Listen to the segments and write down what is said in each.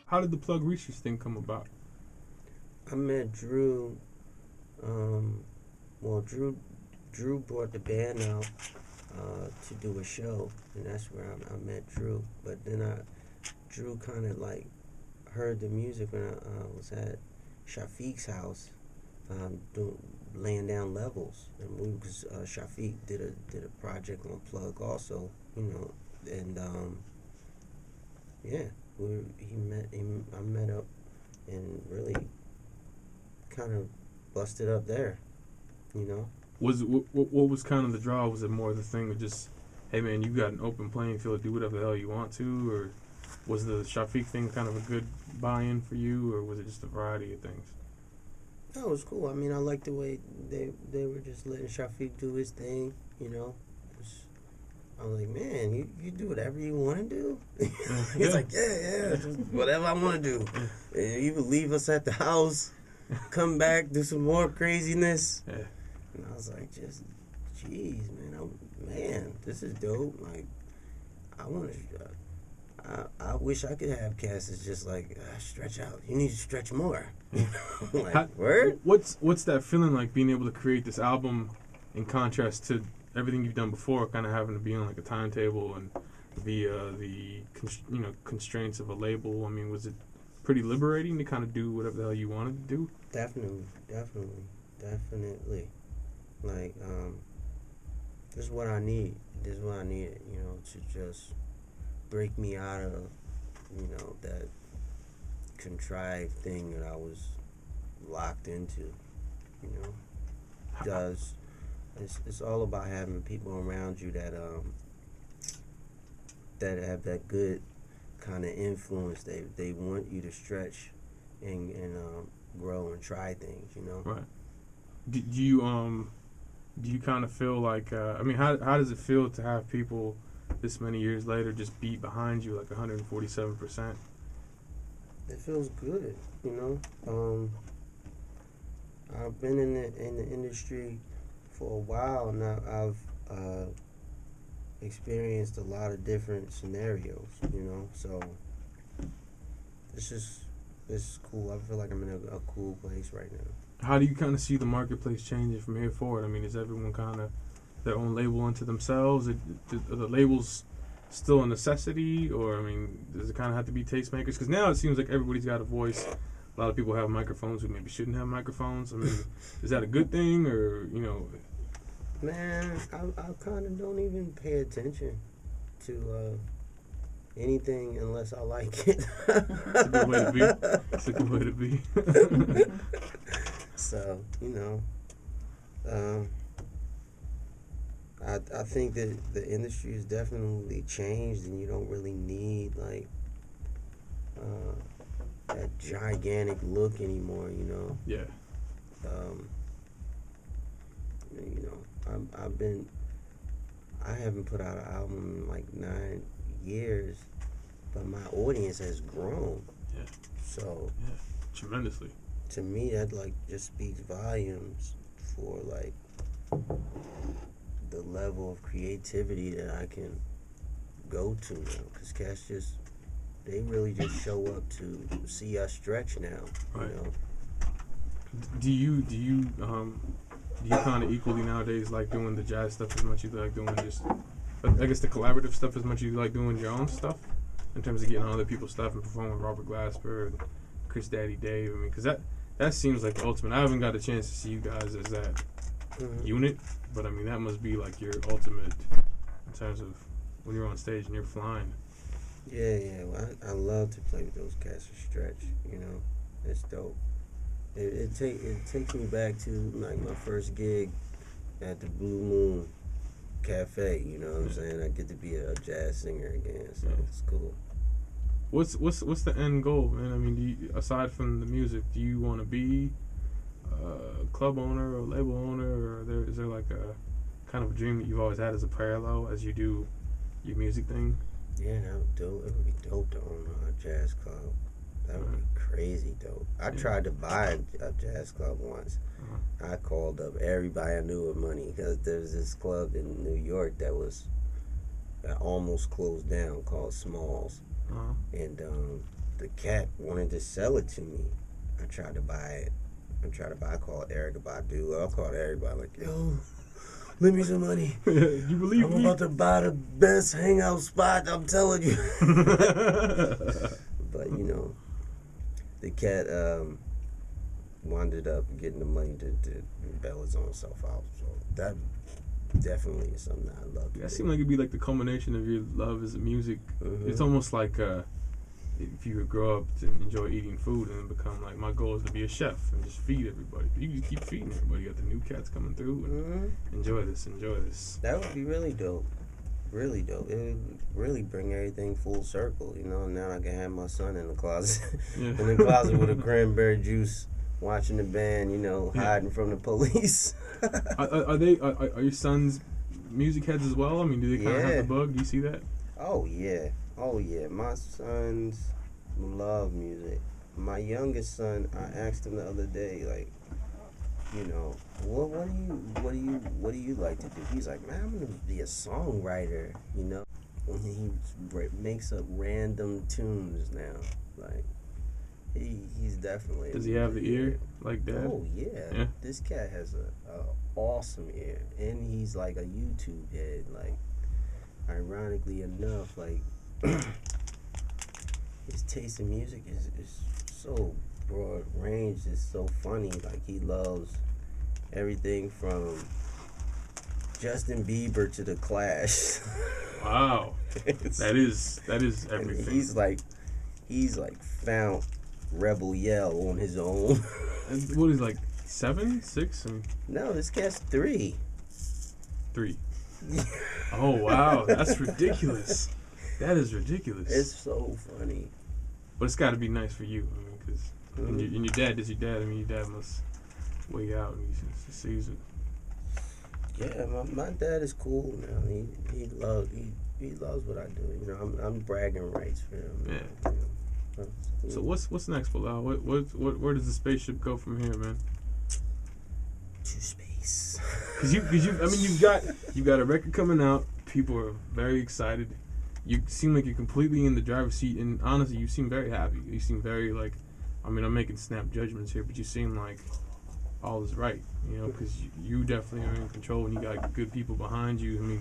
how did the Plug Research thing come about? I met Drew. Well, Drew brought the band out to do a show, and that's where I met Drew. But then Drew kind of like heard the music when I was at Shafiq's house, laying down levels, and we was Shafiq did a project on Plug also, and yeah, I met up and really kind of busted up there, Was what was kind of the draw? Was it more the thing of just, hey man, you got an open playing field, do whatever the hell you want to, or was the Shafiq thing kind of a good buy-in for you, or was it just a variety of things? No, it was cool. I mean, I liked the way they were just letting Shafiq do his thing, I was like, man, you do whatever you want to do. He's like, yeah, just whatever I want to do. And you would leave us at the house, come back, do some more craziness. Yeah. And I was like, just, jeez, man, this is dope. Like, I wish I could have cats that's just like, stretch out. You need to stretch more. Like, word? What's that feeling like, being able to create this album in contrast to everything you've done before, kind of having to be on like a timetable and via the constraints of a label? I mean, was it pretty liberating to kind of do whatever the hell you wanted to do? Definitely. Like, this is what I need. This is what I needed, to just break me out of, that contrived thing that I was locked into, Because it's all about having people around you that have that good kind of influence. They want you to stretch and grow and try things, Right. Do you kind of feel like how does it feel to have people this many years later just beat behind you like 147%? It feels good, I've been in the industry for a while now. I've experienced a lot of different scenarios, so this is cool. I feel like I'm in a cool place right now. How do you kind of see the marketplace changing from here forward? I mean, is everyone kind of their own label unto themselves? Are the labels still a necessity, or does it kind of have to be tastemakers? Because now it seems like everybody's got a voice. A lot of people have microphones who maybe shouldn't have microphones. Is that a good thing, or Man, I kind of don't even pay attention to anything unless I like it. It's a good way to be. It's a good way to be. So, I think that the industry has definitely changed, and you don't really need like that gigantic look anymore, Yeah. I haven't put out an album in like 9 years, but my audience has grown. Yeah. So yeah, tremendously. To me, that like just speaks volumes for like the level of creativity that I can go to now. Because cats they really just show up to see us stretch now. Right. Do you kind of equally nowadays like doing the jazz stuff as much as you like doing just, I guess, the collaborative stuff as much as you like doing your own stuff, in terms of getting on other people's stuff and performing with Robert Glasper and Chris Daddy Dave? Because that seems like the ultimate. I haven't got a chance to see you guys as that unit, but that must be like your ultimate in terms of when you're on stage and you're flying. Yeah. Well, I love to play with those cats and stretch. It's dope. It takes me back to like my first gig at the Blue Moon Cafe. You know what I'm saying? I get to be a jazz singer again, so it's cool. What's the end goal, man? Do you, aside from the music, do you want to be a club owner or label owner, or is there like a kind of a dream that you've always had as a parallel as you do your music thing? Yeah, that would dope. It would be dope to own a jazz club. That would be crazy dope. I tried to buy a jazz club once. I called up everybody I knew with money, because there's this club in New York that almost closed down called Smalls. And the cat wanted to sell it to me. I tried to buy it. I called Erica Badu. I called everybody like, yo, lend me some money. You believe I'm me? about to buy the best hangout spot, I'm telling you. But, you know, the cat wound up getting the money to bail his own self out. So that definitely is something I love to do. That seemed like it'd be like the culmination of your love is music. Mm-hmm. It's almost like if you would grow up to enjoy eating food and become like, my goal is to be a chef and just feed everybody. You just keep feeding everybody. You got the new cats coming through and enjoy this. That would be really dope. Really dope. It would really bring everything full circle, you know. Now I can have my son in the closet, Yeah. in the closet with a cranberry juice, watching the band, you know, hiding from the police. Are your sons music heads as well? I mean, do they kind of have the bug? Do you see that? Oh yeah. My sons love music. My youngest son, I asked him the other day, like, you know, what do you like to do? He's like, man, I'm gonna be a songwriter, you know. And he makes up random tunes now. Like, he's definitely. Does he have the ear like that? Oh yeah. This cat has a awesome ear, and he's like a YouTube head. Like, ironically enough, like his taste in music is so broad range. It's so funny. Like, he loves everything from Justin Bieber to The Clash. Wow. that is everything. He's like found Rebel Yell on his own. And what is like 7, 6? No, this cat's 3. 3. Oh wow, that's ridiculous. That is ridiculous. It's so funny. But it's got to be nice for you. I mean, because and your dad is your dad. I mean, your dad must way out and he sees it. Yeah, my dad is cool now. He loves what I do. You know, I'm bragging rights for him. Yeah. You know, so what's next, Bilal? Where does the spaceship go from here, man? To space. Cause you've got a record coming out. People are very excited. You seem like you're completely in the driver's seat, and honestly, you seem very happy. You seem very like, I mean, I'm making snap judgments here, but you seem like all is right, you know, because you definitely are in control, and you got good people behind you. I mean,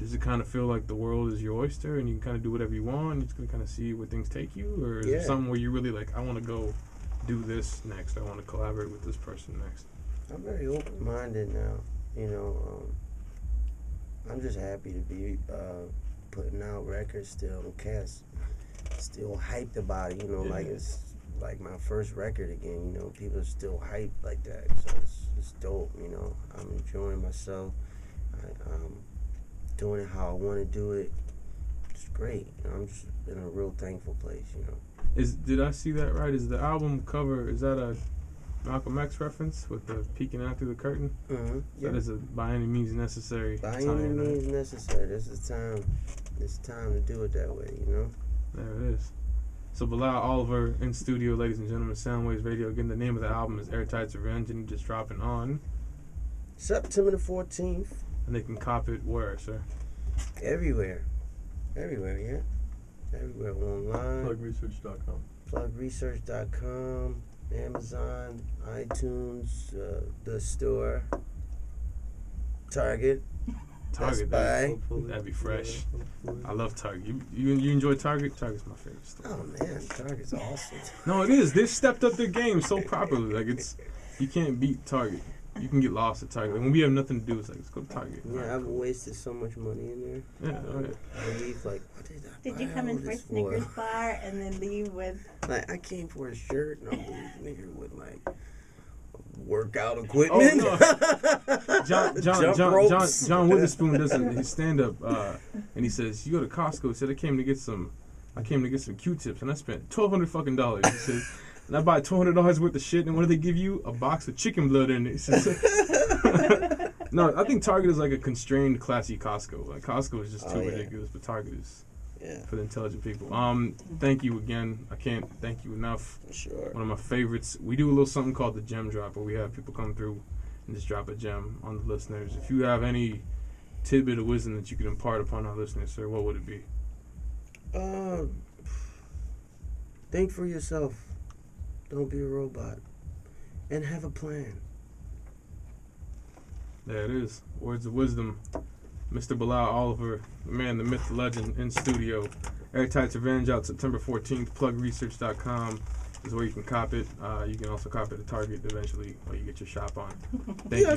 does it kind of feel like the world is your oyster, and you can kind of do whatever you want? You're just gonna kind of see where things take you, or is it something where you're really like, I want to go do this next. I want to collaborate with this person next. I'm very open-minded now. You know, I'm just happy to be putting out records still. Cats still hyped about it. You know, like it's like my first record again. You know, people are still hyped like that. So it's dope. You know, I'm enjoying myself. I'm doing it how I want to do it. It's great. You know, I'm just in a real thankful place. You know. Did I see that right? Is the album cover, is that a Malcolm X reference with the peeking out through the curtain? Mm-hmm. That is a by any means necessary. By any means necessary. This is time. It's time to do it that way, you know? There it is. So Bilal Oliver in studio, ladies and gentlemen, Soundwaves Radio. Again, the name of the album is Airtight's Revenge, and just dropping on September the 14th. And they can cop it where, sir? Everywhere, yeah. Everywhere online. Plugresearch.com. Plugresearch.com, Amazon, iTunes, the store, Target. Target, that'd be fresh. Yeah, I love Target. You enjoy Target? Target's my favorite store. Oh man, Target's awesome. No, it is. They've stepped up their game so properly. Like you can't beat Target. You can get lost at Target. Like when we have nothing to do, it's like, let's go to Target. Yeah, I've wasted so much money in there. Yeah, right. I leave like, what did I Did buy you come in all for a this Snickers bar and then leave with? Like, I came for a shirt and I'm leaving Snickers with like workout equipment. Oh, no. John Witherspoon does his stand up, and he says, "You go to Costco." He said, "I came to get some Q-tips, and I spent $1,200." He said, "And I buy $200 worth of shit, and what do they give you? A box of chicken blood in it." He says, no, I think Target is like a constrained, classy Costco. Like Costco is just too ridiculous, but Target is for the intelligent people. Thank you again. I can't thank you enough. Sure. One of my favorites. We do a little something called the Gem Drop, where we have people come through and just drop a gem on the listeners. If you have any tidbit of wisdom that you could impart upon our listeners, sir, what would it be? Think for yourself. Don't be a robot. And have a plan. There it is. Words of wisdom. Mr. Bilal Oliver, the man, the myth, the legend, in studio. Airtight's Revenge out September 14th. Plugresearch.com is where you can cop it. You can also cop it at Target eventually, or you get your shop on. Thank you.